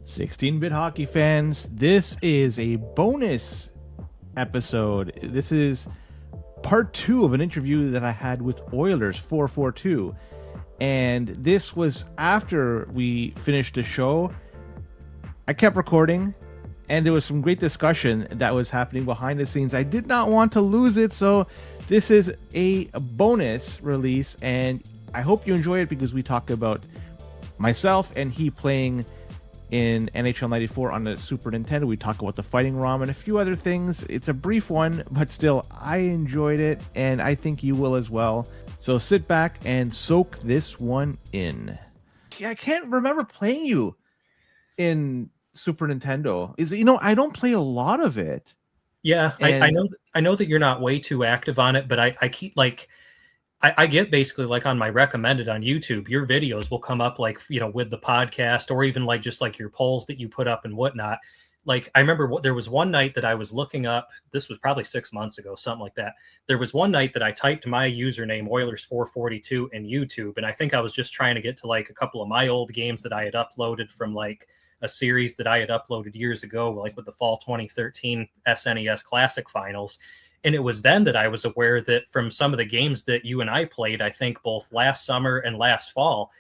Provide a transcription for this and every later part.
16-bit hockey fans, this is a bonus episode. This is part 2 of an interview that I had with Oilers442. And this was after we finished the show. I kept recording, and there was some great discussion that was happening behind the scenes. I did not want to lose it, so this is a bonus release, and I hope you enjoy it because we talk about myself and he playing in NHL 94 on the Super Nintendo. We talk about the Fighting ROM and a few other things. It's a brief one, but still, I enjoyed it, and I think you will as well. So sit back and soak this one in. I can't remember playing you in Super Nintendo. I don't play a lot of it. Yeah, I know that you're not way too active on it, but I keep I get basically like on my recommended on YouTube, your videos will come up like, with the podcast or even like just like your polls that you put up and whatnot. Like I remember there was one night that I was looking up, this was probably 6 months ago, something like that. There was one night that I typed my username Oilers442 in YouTube. And I think I was just trying to get to like a couple of my old games that I had uploaded from like a series that I had uploaded years ago, like with the fall 2013 SNES Classic finals. And it was then that I was aware that from some of the games that you and I played, I think both last summer and last fall,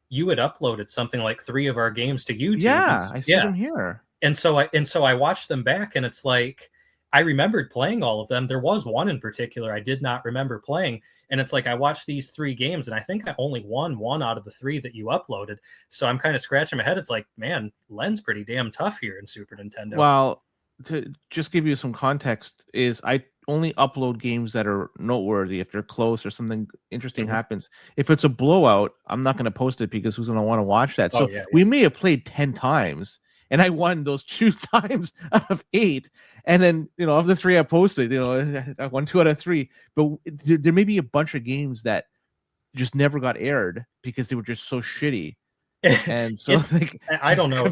you had uploaded something like 3 of our games to YouTube. Yeah, I see them here. And so I watched them back, and it's like I remembered playing all of them. There was one in particular I did not remember playing. And it's like I watched these 3 games, and I think I only won 1 out of the 3 that you uploaded. So I'm kind of scratching my head. It's like, man, Len's pretty damn tough here in Super Nintendo. Well, to just give you some context, is I only upload games that are noteworthy. If they're close or something interesting happens. If it's a blowout, I'm not going to post it because who's going to want to watch that? So we may have played 10 times, and I won those 2 times out of 8. And then, of the 3 I posted, I won 2 out of 3. But there may be a bunch of games that just never got aired because they were just so shitty. And so I don't know.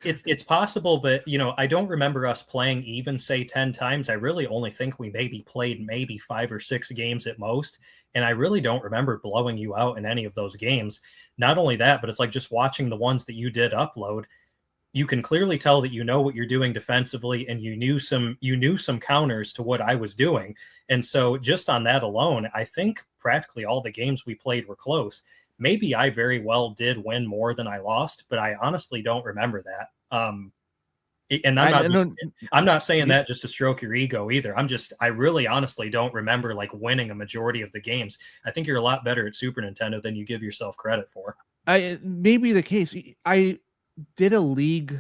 It's possible, but I don't remember us playing even say 10 times. I really only think we played 5 or 6 games at most. And I really don't remember blowing you out in any of those games. Not only that, but it's like just watching the ones that you did upload. You can clearly tell that you know what you're doing defensively, and you knew some counters to what I was doing. And so just on that alone, I think practically all the games we played were close. Maybe I very well did win more than I lost, but I honestly don't remember that. And I'm not saying that just to stroke your ego either. I really honestly don't remember like winning a majority of the games. I think you're a lot better at Super Nintendo than you give yourself credit for. Maybe the case. I did a league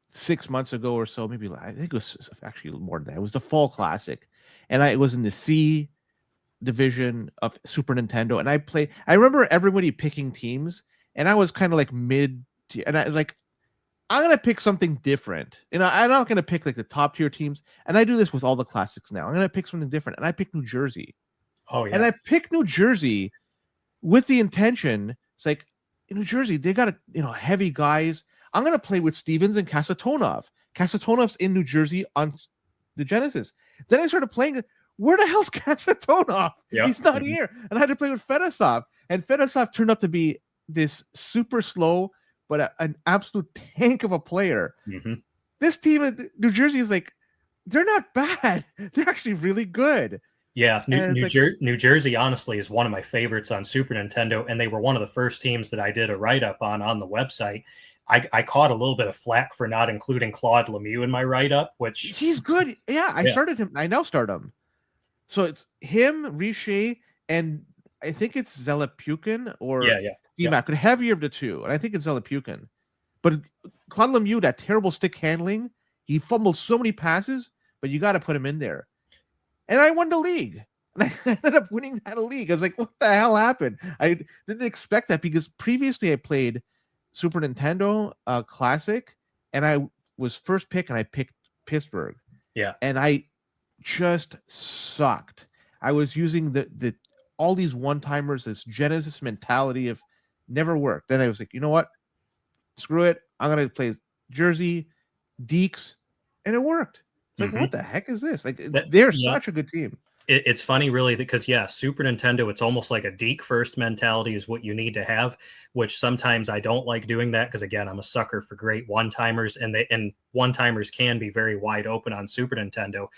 6 months ago or so. Maybe I think it was actually more than that. It was the Fall Classic, and it was in the C-Division of Super Nintendo. And I remember everybody picking teams, and I was kind of like mid, and I was like, I'm gonna pick something different. I'm not gonna pick like the top tier teams. And I do this with all the classics now. I'm gonna pick something different, and I picked New Jersey. Oh yeah, and I picked New Jersey with the intention. It's like, in New Jersey, they got heavy guys. I'm going to play with Stevens and Kasatonov. Kasatonov's in New Jersey on the Genesis. Then I started playing. Where the hell's Kasatonov? Yep. He's not here. And I had to play with Fetisov. And Fetisov turned out to be this super slow, but an absolute tank of a player. Mm-hmm. This team in New Jersey is like, they're not bad. They're actually really good. Yeah, New Jersey, honestly, is one of my favorites on Super Nintendo, and they were one of the first teams that I did a write-up on the website. I caught a little bit of flack for not including Claude Lemieux in my write-up, which... He's good. Yeah, I started him. I now start him. So it's him, Richer, and I think it's Zelepukin or Steamac, the heavier of the two, and I think it's Zelepukin. But Claude Lemieux, that terrible stick handling, he fumbled so many passes, but you got to put him in there. And I won the league. And I ended up winning that league. I was like, what the hell happened? I didn't expect that because previously I played Super Nintendo Classic, and I was first pick, and I picked Pittsburgh. Yeah. And I just sucked. I was using the all these one-timers, this Genesis mentality of never worked. Then I was like, you know what? Screw it. I'm going to play Jersey, Dekes, and it worked. It's like, what the heck is this? Like, they're such a good team. It's funny, really, because Super Nintendo, it's almost like a deke-first mentality is what you need to have, which sometimes I don't like doing that because, again, I'm a sucker for great one-timers, and one-timers can be very wide open on Super Nintendo.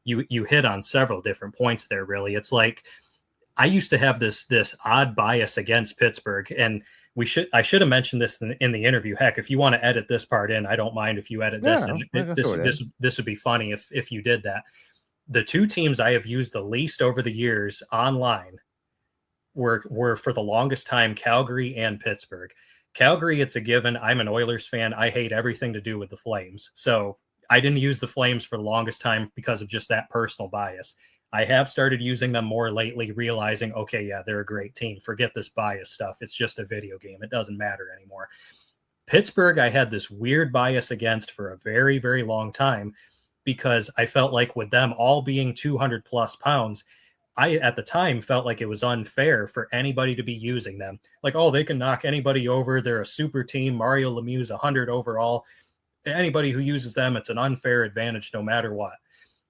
You hit on several different points there, really. It's like I used to have this odd bias against Pittsburgh, and I should have mentioned this in the interview. Heck, if you want to edit this part in, I don't mind if you edit this. And this would be funny if you did that. The two teams I have used the least over the years online were for the longest time Calgary and Pittsburgh. Calgary, it's a given. I'm an Oilers fan. I hate everything to do with the Flames. So I didn't use the Flames for the longest time because of just that personal bias. I have started using them more lately, realizing, okay, yeah, they're a great team. Forget this bias stuff. It's just a video game. It doesn't matter anymore. Pittsburgh, I had this weird bias against for a very, very long time, because I felt like with them all being 200 plus pounds, I at the time felt like it was unfair for anybody to be using them. Like, oh, they can knock anybody over. They're a super team. Mario Lemieux is 100 overall. Anybody who uses them, it's an unfair advantage no matter what.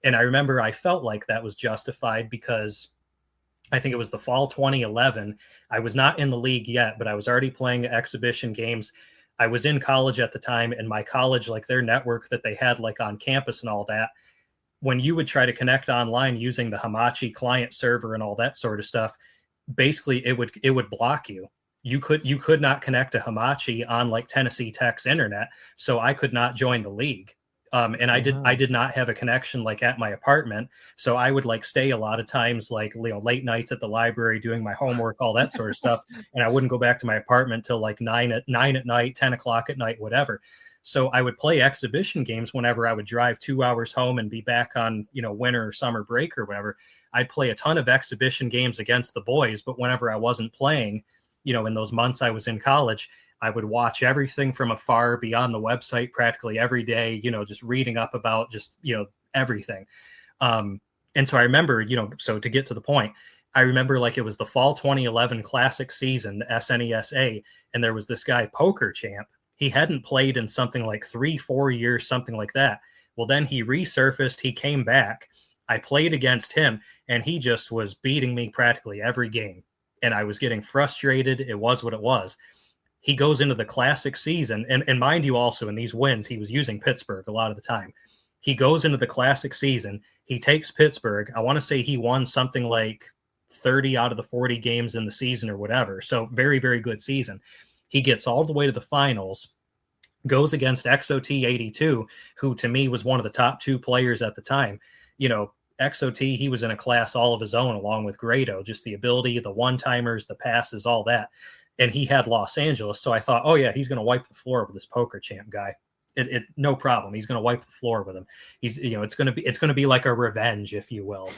And I remember I felt like that was justified because I think it was the fall 2011. I was not in the league yet, but I was already playing exhibition games. I was in college at the time, and my college, like their network that they had like on campus and all that, when you would try to connect online using the Hamachi client server and all that sort of stuff, basically it would block you. You could not connect to Hamachi on like Tennessee Tech's internet, so I could not join the league. And I did not have a connection like at my apartment. So I would like stay a lot of times, like, late nights at the library doing my homework, all that sort of stuff. And I wouldn't go back to my apartment till like 9 at night, 10 o'clock at night, whatever. So I would play exhibition games whenever I would drive 2 hours home and be back on, winter or summer break or whatever. I'd play a ton of exhibition games against the boys, but whenever I wasn't playing, in those months I was in college, I would watch everything from afar, be on the website practically every day, just reading up about just, everything. And so I remember, so to get to the point, I remember like it was the fall 2011 Classic season, the SNES, and there was this guy, Poker Champ. He hadn't played in something like 3-4 years, something like that. Well, then he resurfaced, he came back. I played against him, and he just was beating me practically every game. And I was getting frustrated. It was what it was. He goes into the Classic season, and mind you, also in these wins, he was using Pittsburgh a lot of the time. He goes into the Classic season. He takes Pittsburgh. I want to say he won something like 30 out of the 40 games in the season or whatever. So very, very good season. He gets all the way to the finals, goes against XOT82, who to me was one of the top two players at the time. XOT, he was in a class all of his own along with Grado, just the ability, the one-timers, the passes, all that. And he had Los Angeles. So I thought, oh yeah, he's going to wipe the floor with this Poker Champ guy. No problem. He's going to wipe the floor with him. He's, it's going to be like a revenge, if you will.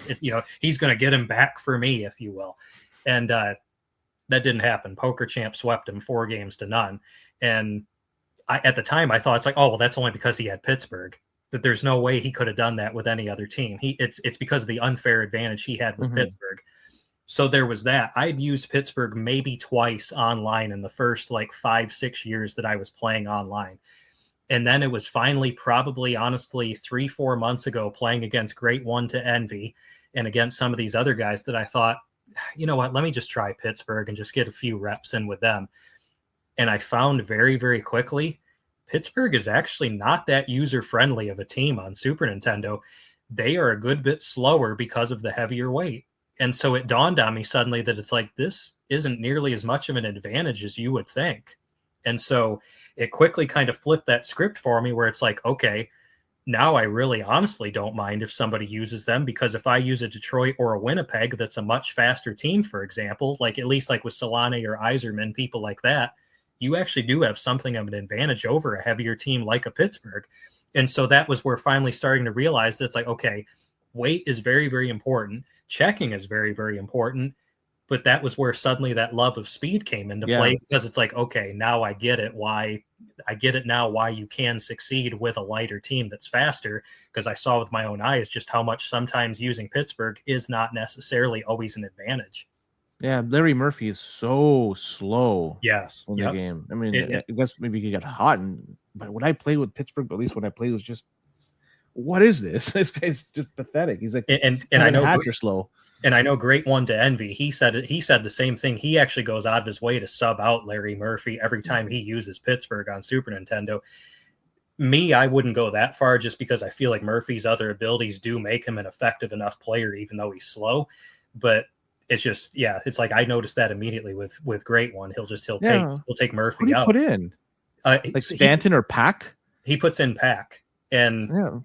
He's going to get him back for me, if you will. And that didn't happen. Poker Champ swept him 4-0. And at the time I thought, it's like, oh, well, that's only because he had Pittsburgh, that there's no way he could have done that with any other team. It's because of the unfair advantage he had with Pittsburgh. So there was that. I'd used Pittsburgh maybe twice online in the first like 5-6 years that I was playing online. And then it was finally probably honestly 3-4 months ago playing against Great One to Envy and against some of these other guys that I thought, you know what, let me just try Pittsburgh and just get a few reps in with them. And I found very, very quickly, Pittsburgh is actually not that user-friendly of a team on Super Nintendo. They are a good bit slower because of the heavier weight. And so it dawned on me suddenly that it's like, this isn't nearly as much of an advantage as you would think. And so it quickly kind of flipped that script for me where it's like, okay, now I really honestly don't mind if somebody uses them, because if I use a Detroit or a Winnipeg that's a much faster team, for example, like at least like with Solane or Iserman, people like that, you actually do have something of an advantage over a heavier team like a Pittsburgh. And so that was where finally starting to realize that it's like, okay, weight is very, very important. Checking is very, very important. But that was where suddenly that love of speed came into play, because it's like, okay, now I get it. Why you can succeed with a lighter team that's faster, because I saw with my own eyes just how much sometimes using Pittsburgh is not necessarily always an advantage. Yeah, Larry Murphy is so slow. Yes, in the game. I mean, I guess maybe he got hot, but when I played with Pittsburgh, at least when I played, it was just, what is this? This guy's just pathetic. He's like, and I know you're slow. And I know Great One to Envy, he said the same thing. He actually goes out of his way to sub out Larry Murphy every time he uses Pittsburgh on Super Nintendo. Me, I wouldn't go that far just because I feel like Murphy's other abilities do make him an effective enough player, even though he's slow. But it's just, yeah, it's like I noticed that immediately with Great One. He'll take Murphy Who do you out. Put in like Stanton or Pack. He puts in Pack, and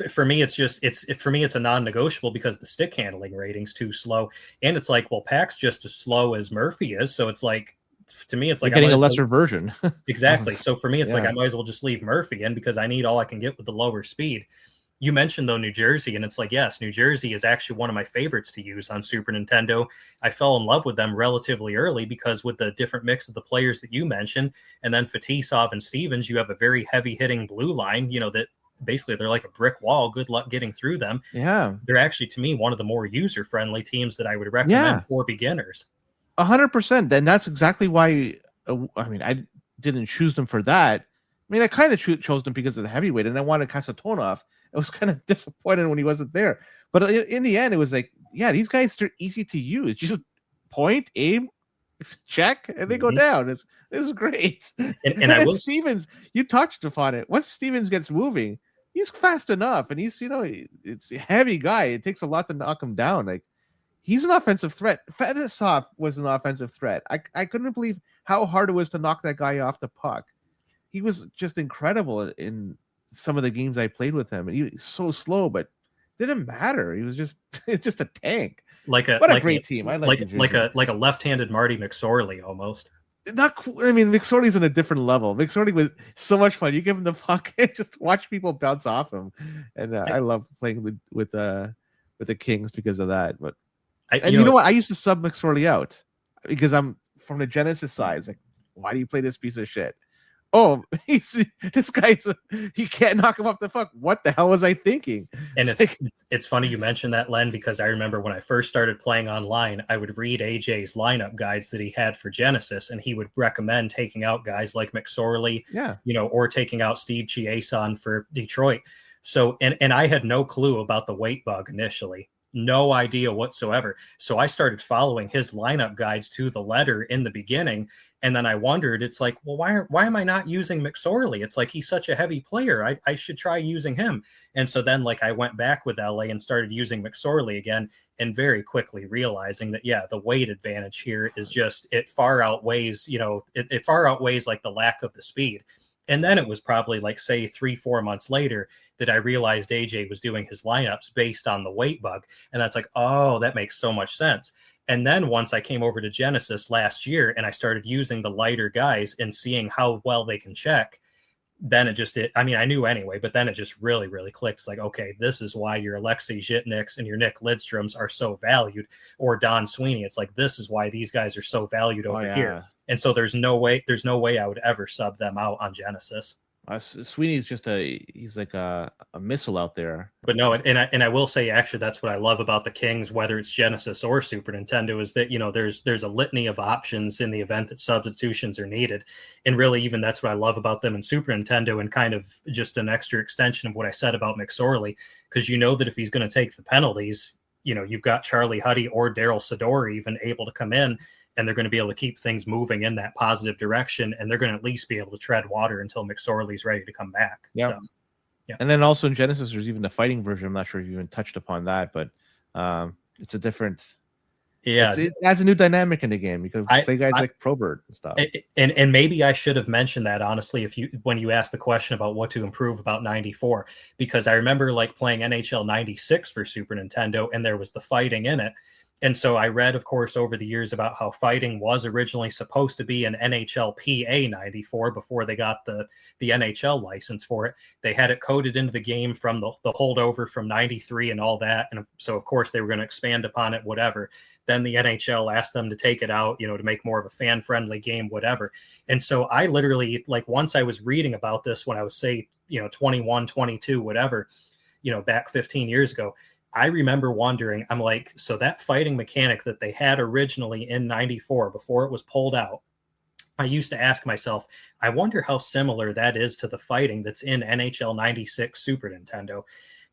for me, it's a non-negotiable because the stick handling rating's too slow, and it's like, well, Pack's just as slow as Murphy is, so it's like, to me, it's like getting a lesser version. Exactly. So for me, it's like I might as well just leave Murphy in because I need all I can get with the lower speed. You mentioned though New Jersey, and it's like, yes, New Jersey is actually one of my favorites to use on Super Nintendo. I fell in love with them relatively early because with the different mix of the players that you mentioned, and then Fetisov and Stevens, you have a very heavy hitting blue line, that basically they're like a brick wall. Good luck getting through them. Yeah. They're actually, to me, one of the more user-friendly teams that I would recommend for beginners. 100%. Then that's exactly why, I didn't choose them for that. I mean, I kind of chose them because of the heavyweight, and I wanted Kasatonov. I was kind of disappointed when he wasn't there. But in the end, it was like, yeah, these guys are easy to use. You just point, aim, check, and they go down. This is great. And I will... Stevens, you touched upon it. Once Stevens gets moving, he's fast enough, and he's, it's a heavy guy. It takes a lot to knock him down. Like, he's an offensive threat. Fetisov was an offensive threat. I couldn't believe how hard it was to knock that guy off the puck. He was just incredible in some of the games I played with him, and he was so slow, but didn't matter. He was just a tank. What a great team. I like a left-handed Marty McSorley almost. McSorley's on a different level. McSorley was so much fun. You give him the puck and just watch people bounce off him, and I love playing with the Kings because of that. But you know what? I used to sub McSorley out because I'm from the Genesis side. It's like, why do you play this piece of shit? Oh, this guy's he can't knock him off the puck. What the hell was I thinking? And it's funny you mentioned that, Len, because I remember when I first started playing online, I would read AJ's lineup guides that he had for Genesis, and he would recommend taking out guys like McSorley, or taking out Steve Chiasson for Detroit. So, and I had no clue about the weight bug initially. No idea whatsoever. So I started following his lineup guides to the letter in the beginning. And then I wondered, it's like, well, why am I not using McSorley? It's like, he's such a heavy player. I should try using him. And so then I went back with LA and started using McSorley again, and very quickly realizing that, the weight advantage here is just, it far outweighs, it far outweighs like the lack of the speed. And then it was probably say 3-4 months later that I realized AJ was doing his lineups based on the weight bug. And that's like, oh, that makes so much sense. And then once I came over to Genesis last year and I started using the lighter guys and seeing how well they can check, then I knew anyway, but then it just really, really clicks. Like, okay, this is why your Alexei Zhitniks and your Nick Lidstroms are so valued, or Don Sweeney. It's like, this is why these guys are so valued over here. And so there's no way I would ever sub them out on Genesis. Sweeney's just he's like a missile out there. But no, and I will say, actually, that's what I love about the Kings, whether it's Genesis or Super Nintendo, is that, there's a litany of options in the event that substitutions are needed. And really, even that's what I love about them in Super Nintendo, and kind of just an extra extension of what I said about McSorley, because that if he's going to take the penalties, you've got Charlie Huddy or Daryl Sador even able to come in, and they're going to be able to keep things moving in that positive direction, and they're going to at least be able to tread water until McSorley's ready to come back. Yeah. So, yeah. And then also in Genesis, there's even the fighting version. I'm not sure if you even touched upon that, but it's a different... Yeah, it adds a new dynamic in the game because you play guys like Probert and stuff. And maybe I should have mentioned that, honestly, when you asked the question about what to improve about 94, because I remember playing NHL 96 for Super Nintendo, and there was the fighting in it. And so I read, of course, over the years about how fighting was originally supposed to be an NHL PA 94 before they got the NHL license for it. They had it coded into the game from the holdover from 93 and all that. And so, of course, they were going to expand upon it, whatever. Then the NHL asked them to take it out, to make more of a fan-friendly game, whatever. And so I literally, once I was reading about this when I was, say, 21, 22, whatever, back 15 years ago, I remember wondering, I'm like, so that fighting mechanic that they had originally in 94 before it was pulled out, I used to ask myself, I wonder how similar that is to the fighting that's in NHL 96 Super Nintendo.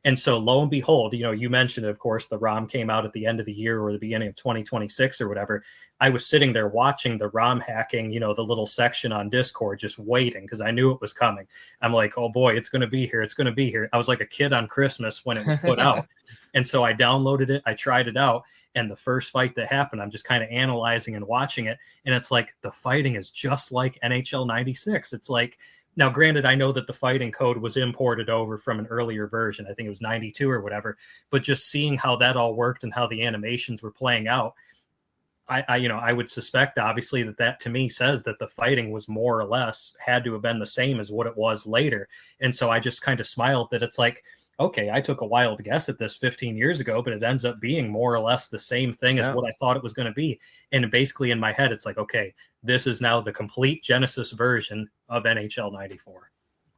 And so lo and behold, you mentioned, of course, the ROM came out at the end of the year or the beginning of 2026 or whatever. I was sitting there watching the ROM hacking, the little section on Discord, just waiting because I knew it was coming. I'm like, oh boy, it's going to be here. It's going to be here. I was like a kid on Christmas when it was put out. And so I downloaded it. I tried it out. And the first fight that happened, I'm just kind of analyzing and watching it. And it's like the fighting is just like NHL 96. It's like, now, granted, I know that the fighting code was imported over from an earlier version. I think it was 92 or whatever. But just seeing how that all worked and how the animations were playing out, I would suspect, obviously, that to me says that the fighting was more or less had to have been the same as what it was later. And so I just kind of smiled that it's like, okay, I took a wild guess at this 15 years ago, but it ends up being more or less the same thing as what I thought it was going to be. And basically in my head, it's like, okay, this is now the complete Genesis version of NHL 94.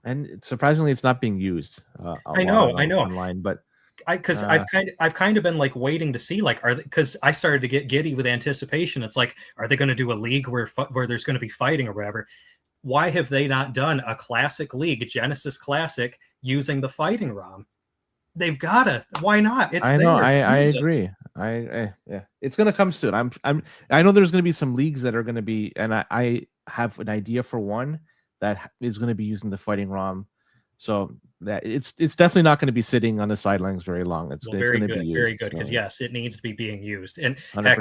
And surprisingly, it's not being used. I know online, but I've kind of been like waiting to see, like, because I started to get giddy with anticipation. It's like, are they going to do a league where there's going to be fighting or whatever? Why have they not done a classic league, Genesis Classic, using the fighting ROM? They've got to. Why not? It's I know. I agree. Yeah, it's going to come soon. I know there's going to be some leagues that are going to be, and I have an idea for one that is going to be using the fighting ROM. So that it's definitely not going to be sitting on the sidelines very long. It's going to be used. Very good, because yes, it needs to be being used. And heck,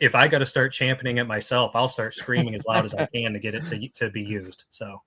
if I got to start championing it myself, I'll start screaming as loud as I can to get it to be used. So